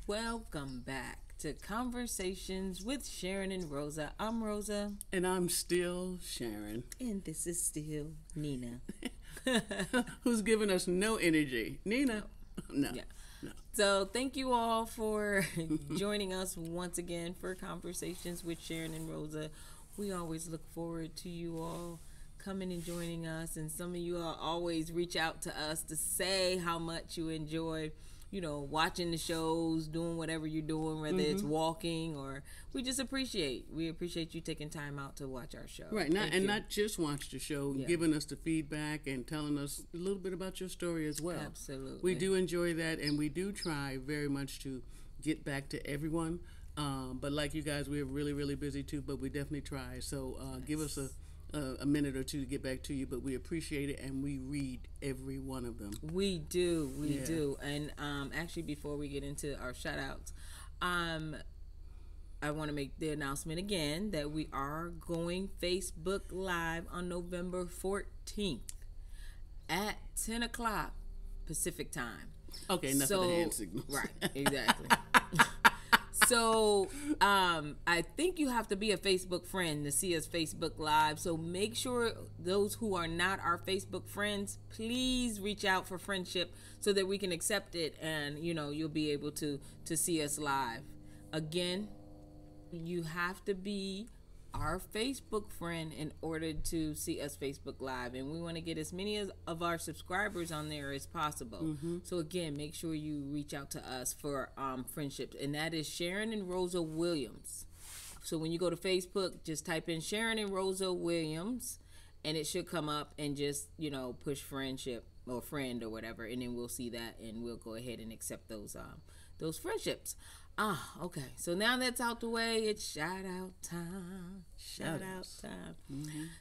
Welcome back to Conversations with Sharyn and Rosa. I'm Rosa. And I'm still Sharyn. And this is still Nina. Who's giving us no energy. Nina? No. Yeah. No. So thank you all for joining us once again for Conversations with Sharyn and Rosa. We always look forward to you all coming and joining us. And some of you all always reach out to us to say how much you enjoy watching the shows, doing whatever you're doing, whether it's walking or we appreciate you taking time out to watch our show. Right. Not just watch the show, giving us the feedback and telling us a little bit about your story as well. Absolutely. We do enjoy that, and we do try very much to get back to everyone. But like you guys, we're really, really busy too, but we definitely try. So give us a minute or two to get back to you, but we appreciate it, and we read every one of them. We do. And actually, before we get into our shout outs, I want to make the announcement again that we are going Facebook Live on November 14th at 10 o'clock Pacific time. Okay, enough of the hand signals. Right, exactly. So, I think you have to be a Facebook friend to see us Facebook Live. So make sure those who are not our Facebook friends, please reach out for friendship so that we can accept it and, you'll be able to see us live. Again, you have to be our Facebook friend in order to see us Facebook Live, and we want to get as many of our subscribers on there as possible. So again, make sure you reach out to us for friendships, and that is Sharyn and Rosa Williams. So when you go to Facebook, just type in Sharyn and Rosa Williams, and it should come up, and just push friendship or friend or whatever, and then we'll see that, and we'll go ahead and accept those friendships. Okay. So now that's out the way, it's shout out time. Shout out time.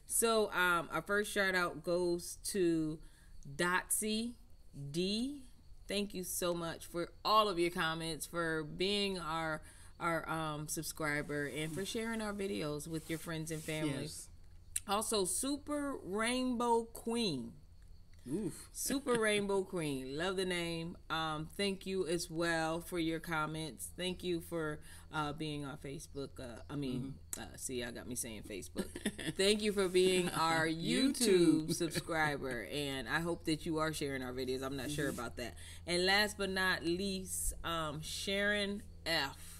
So our first shout out goes to Dotsy D. Thank you so much for all of your comments, for being our subscriber, and for sharing our videos with your friends and family. Yes. Also, Super Rainbow Queen. Oof. Super Rainbow Queen. Love the name. Thank you as well for your comments. Thank you for being on Facebook. See, I got me saying Facebook. Thank you for being our YouTube subscriber. And I hope that you are sharing our videos. I'm not sure about that. And last but not least, Sharon F.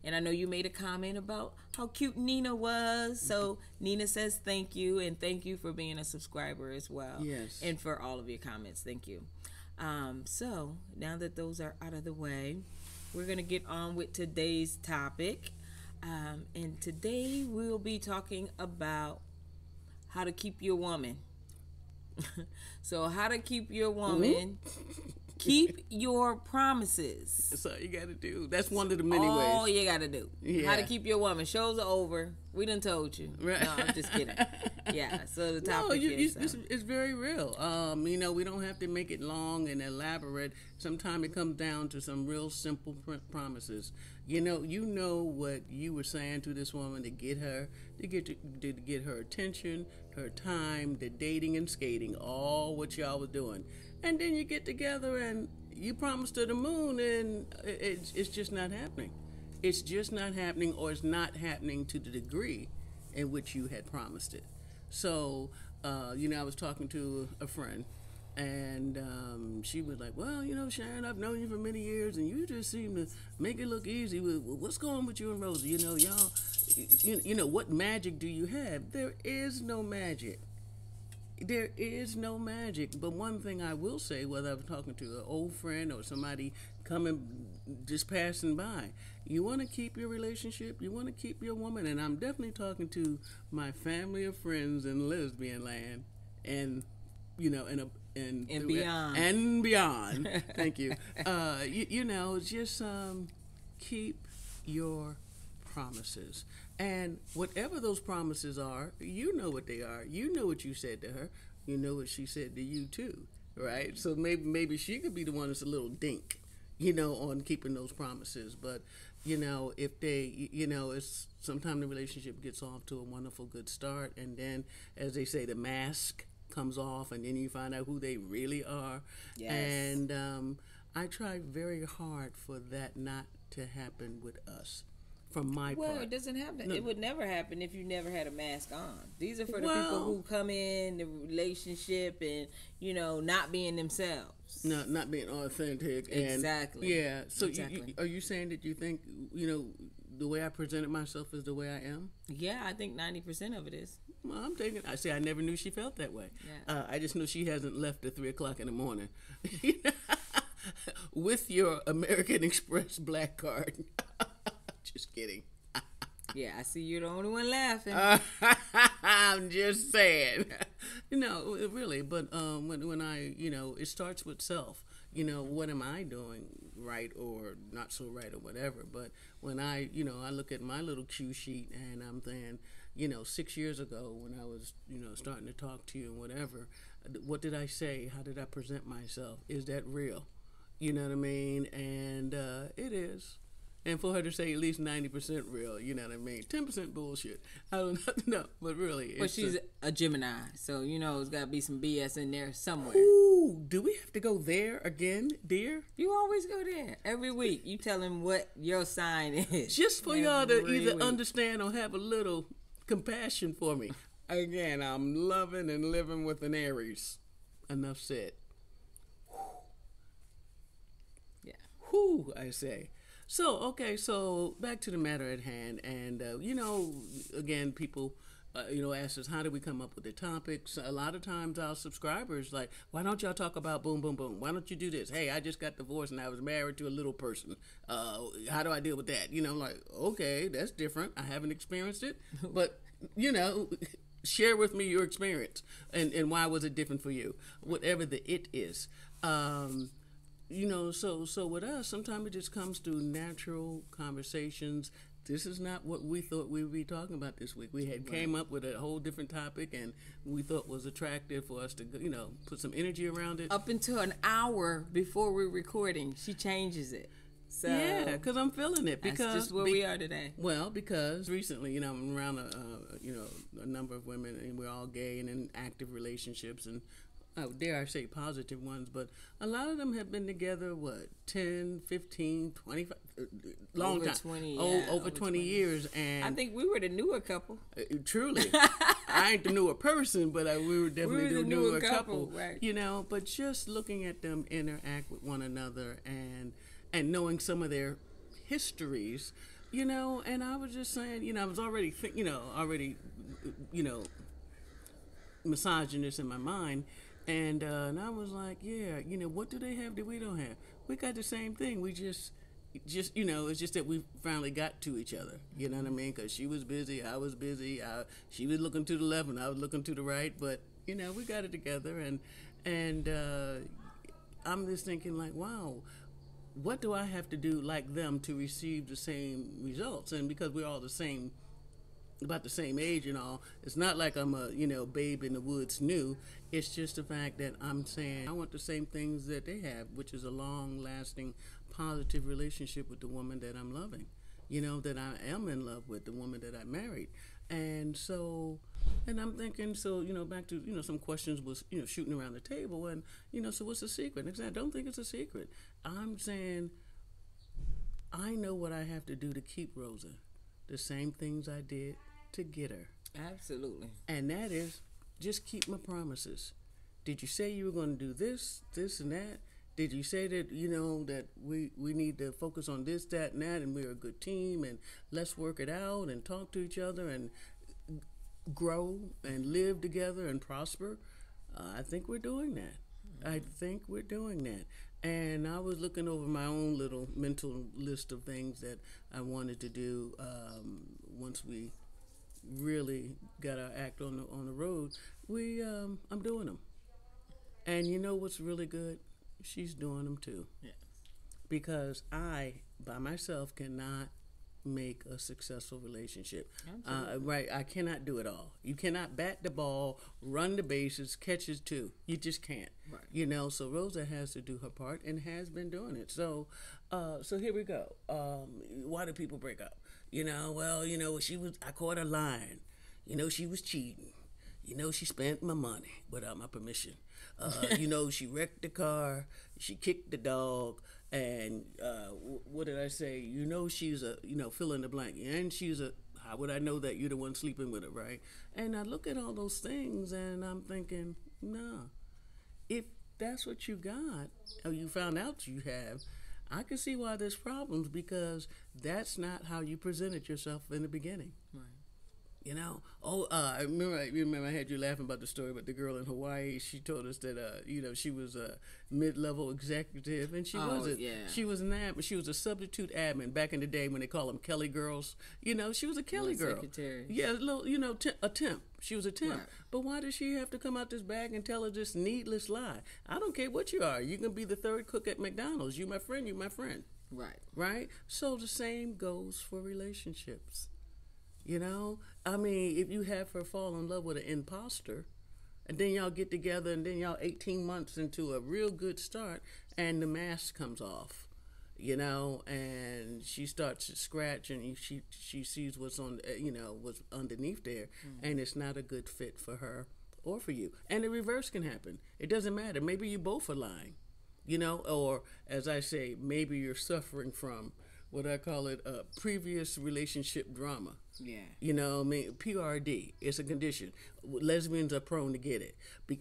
And I know you made a comment about how cute Nina was. So Nina says thank you, and thank you for being a subscriber as well. Yes. And for all of your comments. Thank you. So now that those are out of the way, we're going to get on with today's topic. And today we'll be talking about how to keep your woman. So how to keep your woman... Keep your promises. That's all you got to do. That's one of the many ways. All you got to do. Yeah. How to keep your woman. Shows are over. We done told you. Right. No, I'm just kidding. Yeah, so the topic is... It's very real. We don't have to make it long and elaborate. Sometimes it comes down to some real simple promises. You know what you were saying to this woman to get her, to get her attention, her time, the dating and skating, all what y'all was doing. And then you get together and you promise to the moon, and it's just not happening. It's just not happening, or it's not happening to the degree in which you had promised it. So, I was talking to a friend, and she was like, well, Sharyn, I've known you for many years, and you just seem to make it look easy. What's going on with you and Rosa? Y'all, what magic do you have? There is no magic. There is no magic. But one thing I will say, whether I'm talking to an old friend or somebody coming, just passing by, you want to keep your relationship, you want to keep your woman, and I'm definitely talking to my family of friends in lesbian land, and and beyond. And beyond. Thank you. Just keep your promises. And whatever those promises are, you know what they are. You know what you said to her. You know what she said to you too, right? So maybe she could be the one that's a little dink, on keeping those promises. But, if they, it's sometimes the relationship gets off to a wonderful good start. And then, as they say, the mask comes off, and then you find out who they really are. Yes. And I try very hard for that not to happen with us. From my part. Well, it doesn't happen. No. It would never happen if you never had a mask on. These are for the people who come in the relationship and not being themselves. Not being authentic. Exactly. Yeah. So exactly. Are you saying that you think the way I presented myself is the way I am? Yeah, I think 90% of it is. Well, I'm taking. I say I never knew she felt that way. Yeah. I just knew she hasn't left at 3:00 in the morning. With your American Express black card. Just kidding. Yeah, I see you're the only one laughing. I'm just saying. Really. But when I, it starts with self. What am I doing right or not so right or whatever. But when I look at my little cue sheet and I'm saying, 6 years ago when I was, starting to talk to you and whatever, what did I say? How did I present myself? Is that real? You know what I mean? And it is. And for her to say at least 90% real, you know what I mean? 10% bullshit. I don't know, but really. But she's a Gemini, so it's got to be some BS in there somewhere. Ooh, do we have to go there again, dear? You always go there. Every week, you tell him what your sign is. Just for y'all to either understand or have a little compassion for me. Again, I'm loving and living with an Aries. Enough said. Yeah. Whew, I say. So back to the matter at hand. And, again, people, ask us, how do we come up with the topics? A lot of times our subscribers like, why don't y'all talk about boom, boom, boom? Why don't you do this? Hey, I just got divorced and I was married to a little person. How do I deal with that? I'm like, okay, that's different. I haven't experienced it. But, share with me your experience and why was it different for you? Whatever the it is. So with us, sometimes it just comes through natural conversations. This is not what we thought we would be talking about this week. We had came up with a whole different topic, and we thought was attractive for us to, put some energy around it. Up until an hour before we're recording, she changes it. So yeah, because I'm feeling it. Because that's just where we are today. Well, because recently, I'm around a number of women, and we're all gay and in active relationships, and dare I say positive ones, but a lot of them have been together, 10, 15, 25, long over time. 20, over 20 years. And I think we were the newer couple. Truly. I ain't the newer person, but we were definitely the newer couple. Right. But just looking at them interact with one another and knowing some of their histories, and I was just saying, I was already, massaging this in my mind. And I was like, yeah, what do they have that we don't have? We got the same thing. We just it's just that we finally got to each other. You know what I mean? Because she was busy, I was busy. She was looking to the left and I was looking to the right. But, we got it together. And I'm just thinking like, wow, what do I have to do like them to receive the same results? And because we're all about the same age and all, it's not like I'm a babe in the woods new. It's just the fact that I'm saying I want the same things that they have, which is a long-lasting positive relationship with the woman that I'm loving, that I am in love with, the woman that I married. And so, and I'm thinking, so back to some questions was shooting around the table, and so what's the secret? And I don't think it's a secret. I'm saying I know what I have to do to keep Rosa, the same things I did to get her. Absolutely. And that is just keep my promises. Did you say you were going to do this, and that? Did you say that, that we need to focus on this, that, and that, and we're a good team, and let's work it out and talk to each other and grow and live together and prosper? I think we're doing that. I think we're doing that. And I was looking over my own little mental list of things that I wanted to do once we really got our act on the road. I'm doing them. And you know what's really good? She's doing them too. Yes. Because I, by myself, cannot make a successful relationship. Right? I cannot do it all. You cannot bat the ball, run the bases, catch it too. You just can't. Right. So Rosa has to do her part and has been doing it. So here we go. Why do people break up? I caught her lying. She was cheating. She spent my money without my permission. She wrecked the car, she kicked the dog, and what did I say? She's fill in the blank, and she's a. How would I know that you're the one sleeping with her, right? And I look at all those things, and I'm thinking, nah, if that's what you got, or you found out you have, I can see why there's problems, because that's not how you presented yourself in the beginning. Right. I remember I had you laughing about the story about the girl in Hawaii. She told us that she was a mid-level executive, and she wasn't. Yeah. She was she was a substitute admin back in the day when they call them Kelly girls. She was a Kelly girl. Secretary. Yeah, a little, a temp. She was a temp. Right. But why does she have to come out this bag and tell her this needless lie? I don't care what you are. You can be the third cook at McDonald's. You my friend. You my friend. Right. Right. So the same goes for relationships. If you have her fall in love with an imposter, and then y'all get together, and then y'all 18 months into a real good start, and the mask comes off, and she starts to scratch, and she sees what's on, what's underneath there, and it's not a good fit for her or for you. And the reverse can happen. It doesn't matter. Maybe you both are lying, or as I say, maybe you're suffering from what I call it, previous relationship drama. Yeah. PRD, it's a condition. Lesbians are prone to get it.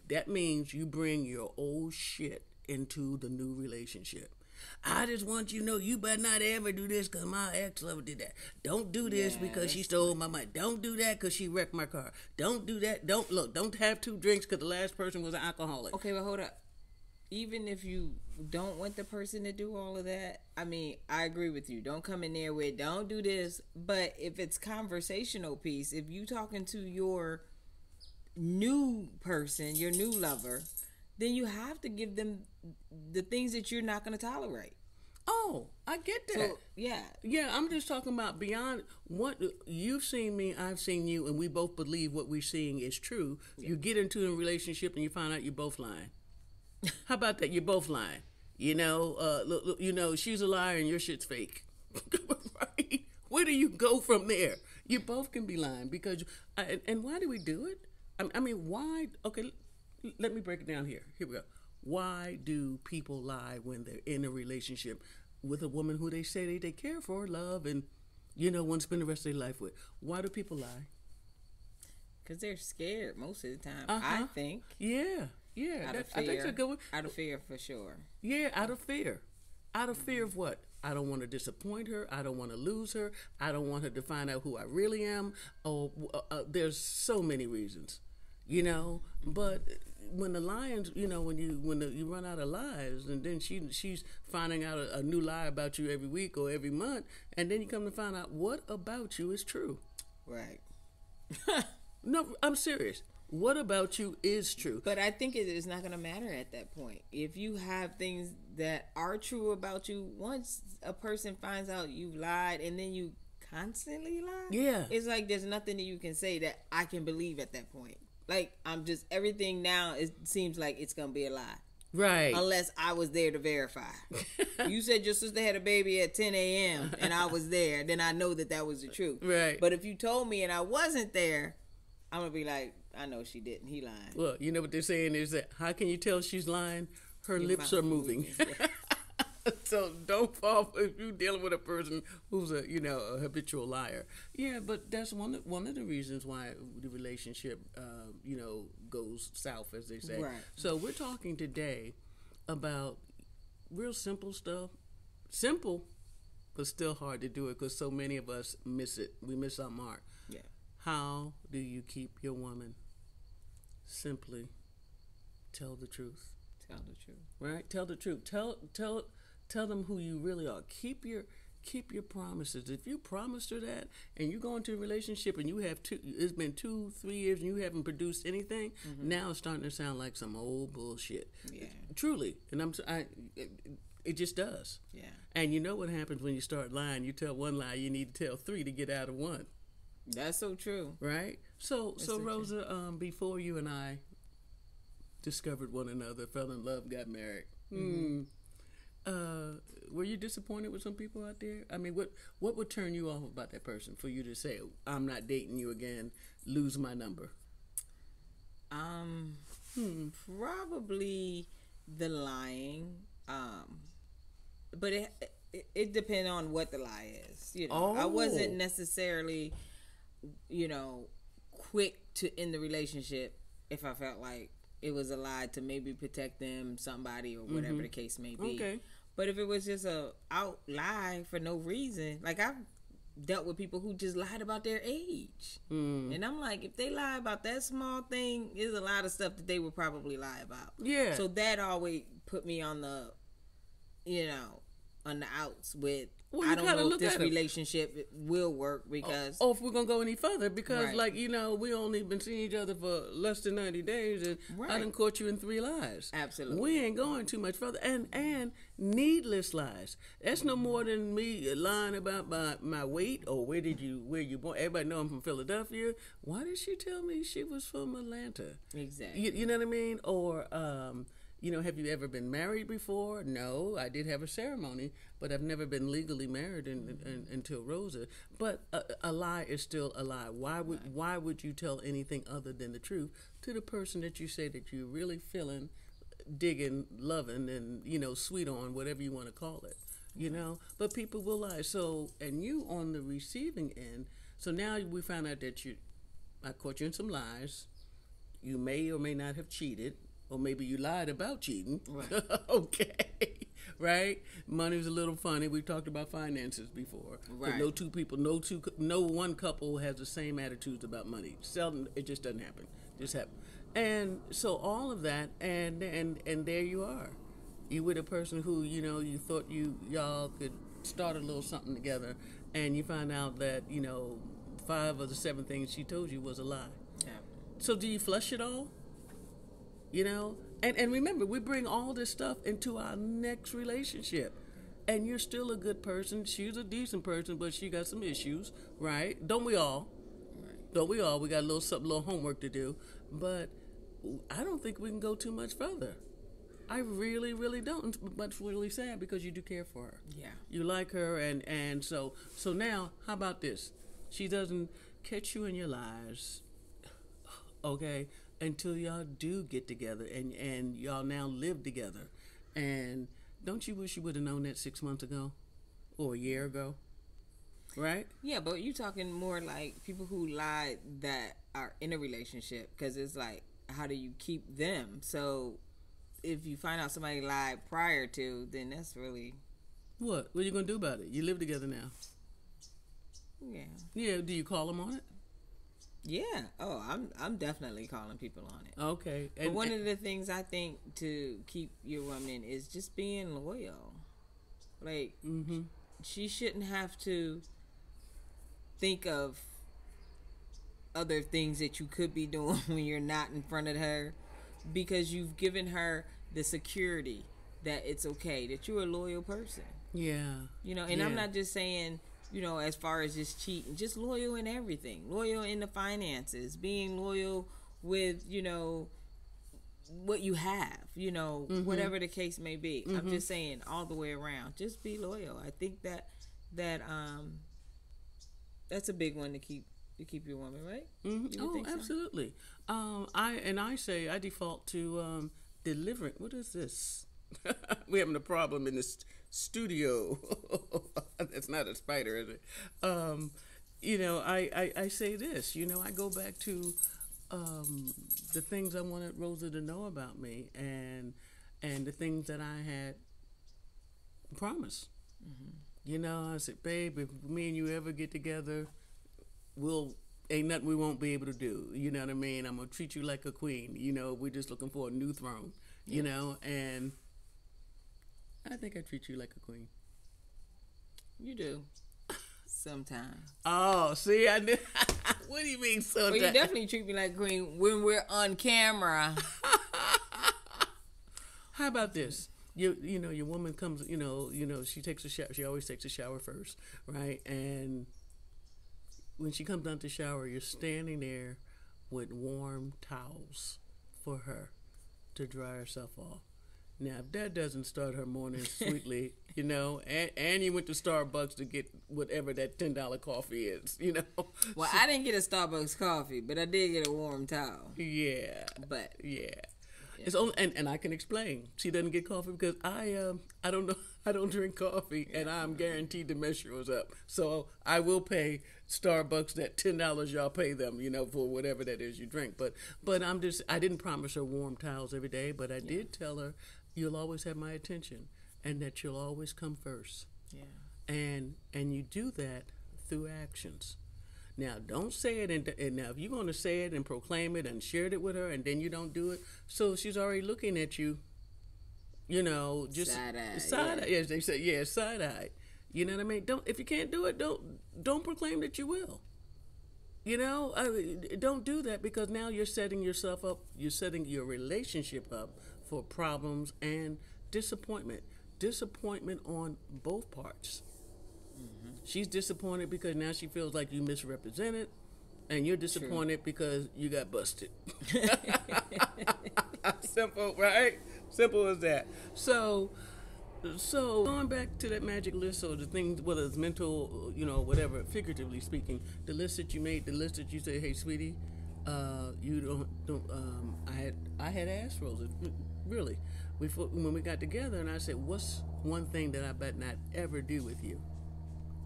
That means you bring your old shit into the new relationship. I just want you to know you better not ever do this because my ex-lover did that. Don't do this because she stole my money. Don't do that because she wrecked my car. Don't do that. Don't have 2 drinks because the last person was an alcoholic. Okay, but hold up. Even if you don't want the person to do all of that, I agree with you. Don't come in there with, don't do this. But if it's conversational piece, if you talking to your new person, your new lover, then you have to give them the things that you're not going to tolerate. Oh, I get that. So, yeah. Yeah, I'm just talking about beyond what you've seen me, I've seen you, and we both believe what we're seeing is true. Yeah. You get into a relationship and you find out you're both lying. How about that? You're both lying. She's a liar and your shit's fake. Right? Where do you go from there? You both can be lying because. And why do we do it? Why? Okay, let me break it down here. Here we go. Why do people lie when they're in a relationship with a woman who they say they care for, love, and want to spend the rest of their life with? Why do people lie? Because they're scared most of the time. I think. Yeah. Yeah, out of fear. I think that's a good one. Out of fear, for sure. Yeah, out of fear. Out of fear of what? I don't want to disappoint her. I don't want to lose her. I don't want her to find out who I really am. There's so many reasons, But when the lions, when you run out of lies, and then she's finding out a new lie about you every week or every month, and then you come to find out what about you is true. Right. No, I'm serious. What about you is true? But I think it is not going to matter at that point. If you have things that are true about you, once a person finds out you've lied and then you constantly lie, yeah, it's like there's nothing that you can say that I can believe at that point. Like, everything now, it seems like it's going to be a lie. Right. Unless I was there to verify. You said your sister had a baby at 10 a.m. and I was there, then I know that was the truth. Right. But if you told me and I wasn't there, I'm going to be like, I know she didn't. He lying. Well, you know what they're saying is that how can you tell she's lying? Her lips are moving. Yeah. So don't fall if you're dealing with a person who's a habitual liar. Yeah, but that's one of the reasons why the relationship goes south, as they say. Right. So we're talking today about real simple stuff. Simple, but still hard to do it because so many of us miss it. We miss our mark. Yeah. How do you keep your woman? Simply tell the truth. Tell the truth. Right? Tell the truth. Tell them who you really are. Keep your promises. If you promised her that and you go into a relationship and it's been 2-3 years and you haven't produced anything, now it's starting to sound like some old bullshit. Yeah. Truly. And it just does. Yeah. And you know what happens when you start lying? You tell one lie, you need to tell 3 to get out of one. That's so true. Right? So Rosa, before you and I discovered one another, fell in love, got married. Were you disappointed with some people out there? What would turn you off about that person for you to say, I'm not dating you again, lose my number? Probably the lying. But it depends on what the lie is. I wasn't necessarily, quick to end the relationship if I felt like it was a lie to maybe protect them, somebody, or whatever the case may be. Okay. But if it was just a out lie for no reason, like I've dealt with people who just lied about their age. And I'm like, if they lie about that small thing, there's a lot of stuff that they would probably lie about. Yeah. So that always put me on the, on the outs with, I don't know if this relationship will work because... if we're going to go any further because, we only been seeing each other for less than 90 days and I done caught you in 3 lies. Absolutely. We ain't going too much further. And needless lies. That's no more than me lying about my weight or where you born. Everybody know I'm from Philadelphia. Why did she tell me she was from Atlanta? Exactly. You know what I mean? Or... have you ever been married before? No, I did have a ceremony, but I've never been legally married until Rosa. But a lie is still a lie. Why would you tell anything other than the truth to the person that you say that you're really feeling, digging, loving, and sweet on, whatever you want to call it? But people will lie. So, and you on the receiving end. So now we found out that I caught you in some lies. You may or may not have cheated. Or maybe you lied about cheating. Right. Okay. Right? Money's a little funny. We've talked about finances before. Right. No one couple has the same attitudes about money. Seldom, it just doesn't happen. Just happen. And so all of that, and there you are. You with a person who, you thought y'all could start a little something together, and you find out that, 5 of the 7 things she told you was a lie. Yeah. So do you flush it all? And remember, we bring all this stuff into our next relationship. And you're still a good person. She's a decent person, but she got some issues, right? Don't we all? Right. Don't we all? We got a little homework to do. But I don't think we can go too much further. I really, really don't. But it's really sad because you do care for her. Yeah. You like her, and so now, how about this? She doesn't catch you in your lies, okay? Until y'all do get together and y'all now live together. And don't you wish you would have known that 6 months ago or a year ago? Right? Yeah, but you talking more like people who lied that are in a relationship, because it's like, how do you keep them? So if you find out somebody lied prior to, then that's really... What are you going to do about it? You live together now. Yeah. Yeah, do you call them on it? Yeah. Oh, I'm definitely calling people on it. Okay. But one of the things I think to keep your woman is just being loyal. Like, she shouldn't have to think of other things that you could be doing when you're not in front of her, because you've given her the security that it's okay, that you're a loyal person. Yeah. And I'm not just saying... as far as just cheating, just loyal in everything. Loyal in the finances, being loyal with, what you have, whatever the case may be. I'm just saying all the way around. Just be loyal. I think that that's a big one to keep your woman, right? Oh, think so? Absolutely. I default to delivering. What is this? We're having a problem in this studio. That's not a spider, is it? I say this. I go back to the things I wanted Rosa to know about me, and the things that I had promised. I said, babe, if me and you ever get together, ain't nothing we won't be able to do. You know what I mean? I'm gonna treat you like a queen. We're just looking for a new throne. And I think I treat you like a queen. You do. Sometimes. Oh, see, I did. What do you mean sometimes? Well, you definitely treat me like a queen when we're on camera. How about this? Your woman comes, she takes a shower. She always takes a shower first, right? And when she comes out to shower, you're standing there with warm towels for her to dry herself off. Now, if that doesn't start her morning sweetly, and you went to Starbucks to get whatever that $10 coffee is, Well, I didn't get a Starbucks coffee, but I did get a warm towel. Yeah. But. Yeah. It's only, and I can explain. She doesn't get coffee because I don't know. I don't drink coffee, and I'm guaranteed to mess yours up. So I will pay Starbucks that $10 y'all pay them, for whatever that is you drink. But I didn't promise her warm towels every day, but I did tell her you'll always have my attention, and that you'll always come first. Yeah. And you do that through actions. Now, don't say it, and now if you're going to say it and proclaim it and share it with her, and then you don't do it, so she's already looking at you. Just side-eye. Yes, they say, side-eye. You know what I mean? If you can't do it, don't proclaim that you will. Don't do that, because now you're setting yourself up. You're setting your relationship up for problems and disappointment. Disappointment on both parts. Mm-hmm. She's disappointed because now she feels like you misrepresented, and you're disappointed because you got busted. Simple, right? Simple as that. So going back to that magic list, or the things, whether it's mental, whatever, figuratively speaking, the list that you made, the list that you say, hey, sweetie, you don't. I had asked Rosa, really, when we got together, and I said, what's one thing that I bet not ever do with you?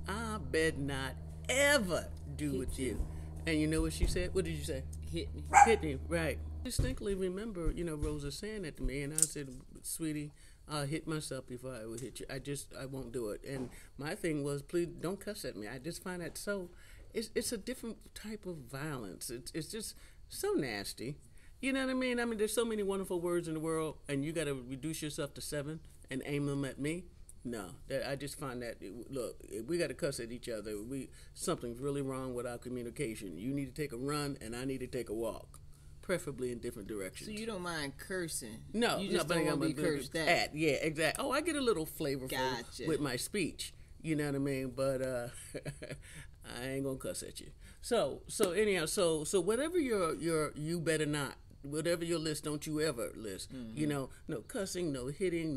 I bet not ever do with you. And you know what she said? What did you say? Hit me. Hit me, right. I distinctly remember, Rosa saying that to me, and I said, sweetie, I'll hit myself before I will hit you. I won't do it. And my thing was, please don't cuss at me. I just find that it's a different type of violence. It's just so nasty. You know what I mean? There's so many wonderful words in the world, and you got to reduce yourself to 7 and aim them at me. No, I just find that, look, we got to cuss at each other. Something's really wrong with our communication. You need to take a run, and I need to take a walk, preferably in different directions. So you don't mind cursing? No, you just don't want to be cursed at. Yeah, exactly. Oh, I get a little flavorful with my speech. You know what I mean? But I ain't gonna cuss at you. So anyhow, so whatever you better not. Whatever your list, don't you ever list. Mm-hmm. No cussing, no hitting,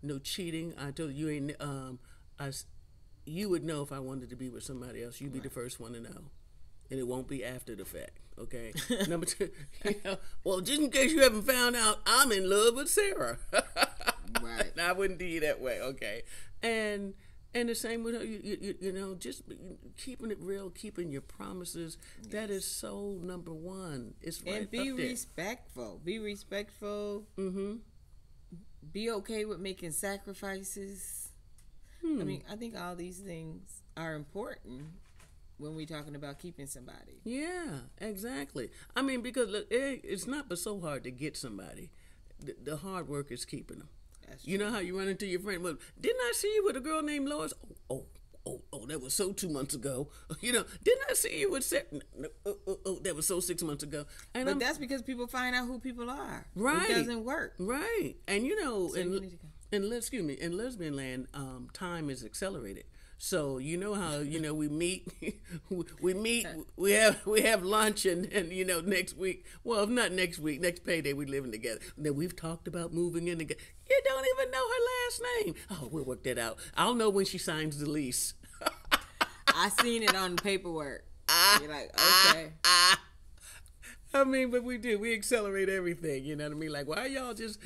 no cheating. I told you ain't. You would know if I wanted to be with somebody else. You'd be the first one to know, and it won't be after the fact. Okay. Number 2. Well, just in case you haven't found out, I'm in love with Sarah. Right. I wouldn't do you that way. Okay. And the same with her, just keeping it real, keeping your promises. Yes. That is so number 1. It's right and be up there. respectful. Be respectful. Mm-hmm. Be okay with making sacrifices. I think all these things are important when we're talking about keeping somebody. Yeah, exactly. Because look, it's not but so hard to get somebody. The hard work is keeping them. You know how you run into your friend? Well, didn't I see you with a girl named Lois? Oh, that was so 2 months ago. Didn't I see you with Sarah? That was so 6 months ago. But that's because people find out who people are. Right. It doesn't work. Right. And in lesbian land, time is accelerated. So you know how we meet, we have lunch, and next week. Well, if not next week, next payday we living together. Then we've talked about moving in together. You don't even know her last name. Oh, we'll work that out. I'll know when she signs the lease. I seen it on the paperwork. You're like, okay. But we do. We accelerate everything. You know what I mean? Like, why y'all just...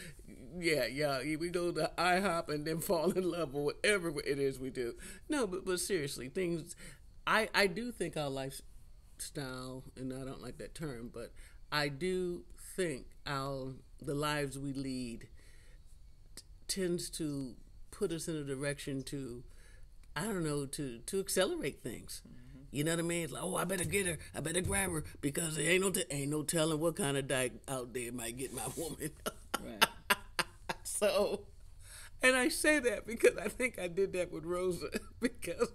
Yeah, we go to IHOP and then fall in love or whatever it is we do. No, but seriously, things, I do think our lifestyle, and I don't like that term, but I do think the lives we lead tends to put us in a direction to, I don't know, to accelerate things. Mm-hmm. You know what I mean? It's like, I better get her, I better grab her, because there ain't no telling what kind of dyke out there might get my woman. Right. So, and I say that because I think I did that with Rosa, because...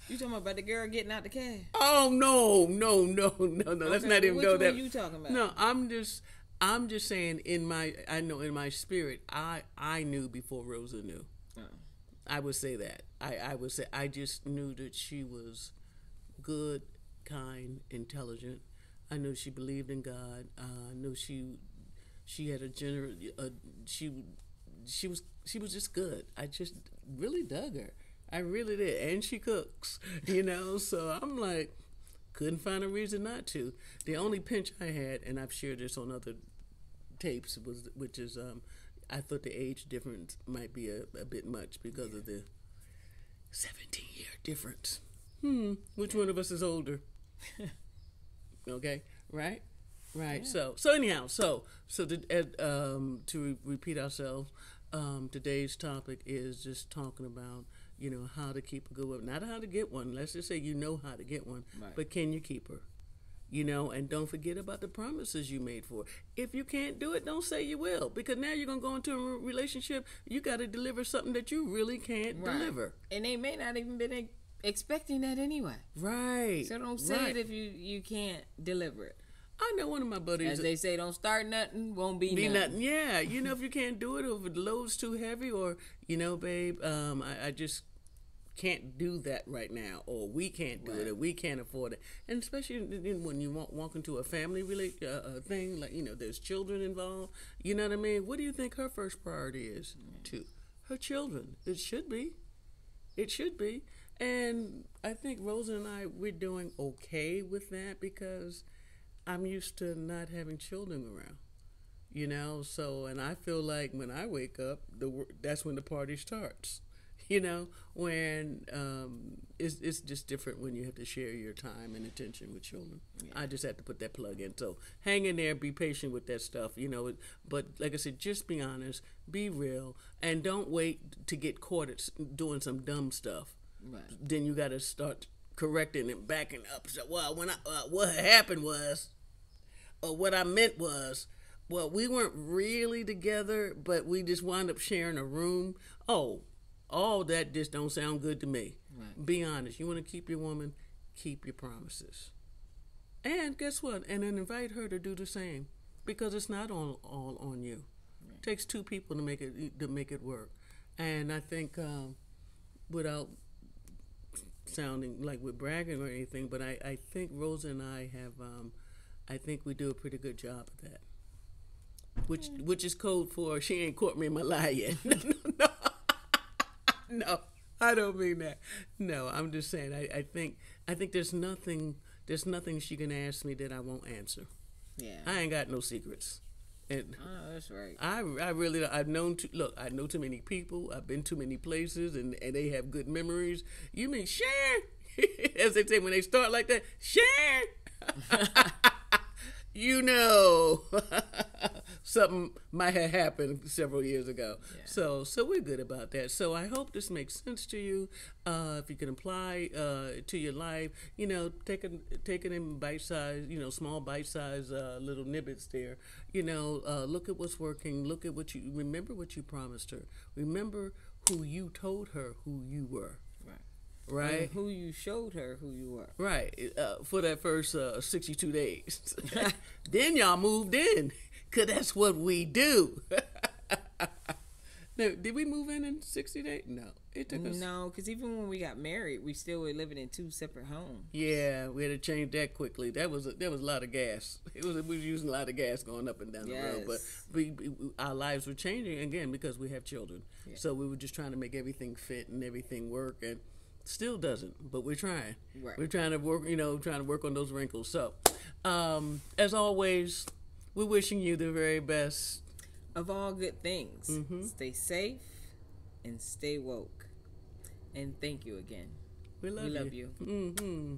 You talking about the girl getting out the cab? Oh, no. Okay, let's not even go there. Which one you talking about? No, I'm just saying in my spirit, I knew before Rosa knew. Oh. I would say that. I would say I just knew that she was good, kind, intelligent. I knew she believed in God. I knew she had a generous. She was just good. I just really dug her. I really did, and she cooks. So I'm like, couldn't find a reason not to. The only pinch I had, and I've shared this on other tapes which is I thought the age difference might be a bit much because of the 17-year difference. Which one of us is older? Okay, right. Yeah. So anyhow, to repeat ourselves, today's topic is just talking about how to keep a good woman, not how to get one. Let's just say you know how to get one, right. But can you keep her? And don't forget about the promises you made for her. If you can't do it, don't say you will, because now you're gonna go into a relationship. You got to deliver something that you really can't deliver, and they may not even been expecting that anyway. Right. So don't say it if you can't deliver it. I know one of my buddies. As they say, don't start nothing, won't be nothing. Yeah, if you can't do it, or if the load's too heavy, or babe, I just can't do that right now, or we can't do it, or we can't afford it. And especially when you walk into a family thing, like there's children involved. You know what I mean? What do you think her first priority is? To her children. It should be. And I think Rosa and I, we're doing okay with that because I'm used to not having children around, so, and I feel like when I wake up, that's when the party starts, when it's just different when you have to share your time and attention with children. Yeah. I just had to put that plug in. So hang in there, be patient with that stuff, but like I said, just be honest, be real, and don't wait to get caught at doing some dumb stuff. Right. Then you got to start correcting and backing up. So, well, when what happened was, or what I meant was, well, we weren't really together, but we just wound up sharing a room. Oh, all that just don't sound good to me. Right. Be honest. You want to keep your woman, keep your promises. And guess what? And then invite her to do the same, because it's not all on you. Right. It takes two people to make it work. And I think, without sounding like we're bragging or anything, but I think Rosa and I have, I think we do a pretty good job of that. Which is code for she ain't caught me in my lie yet. No, I don't mean that. No, I'm just saying I think there's nothing she can ask me that I won't answer. Yeah, I ain't got no secrets. And that's right. I really, I know too many people. I've been too many places, and they have good memories. You mean Sharon? As they say when they start like that, Sharon. Something might have happened several years ago. Yeah. So we're good about that. So I hope this makes sense to you. If you can apply to your life, take it in bite size, small bite size little nibbits there. Look at what's working. Look at remember what you promised her. Remember who you told her who you were. Right. And who you showed her who you were. Right. For that first 62 days. Then y'all moved in, because that's what we do. Now, did we move in 60 days? No. It took us. No, because even when we got married, we still were living in two separate homes. Yeah, we had to change that quickly. There was a lot of gas. We were using a lot of gas going up and down the road. But our lives were changing, again, because we have children. Yeah. So we were just trying to make everything fit and everything work, and still doesn't, but we're trying. Right. We're trying to work on those wrinkles. So, as always, we're wishing you the very best of all good things. Mm-hmm. Stay safe and stay woke. And thank you again. We love you. Mm-hmm.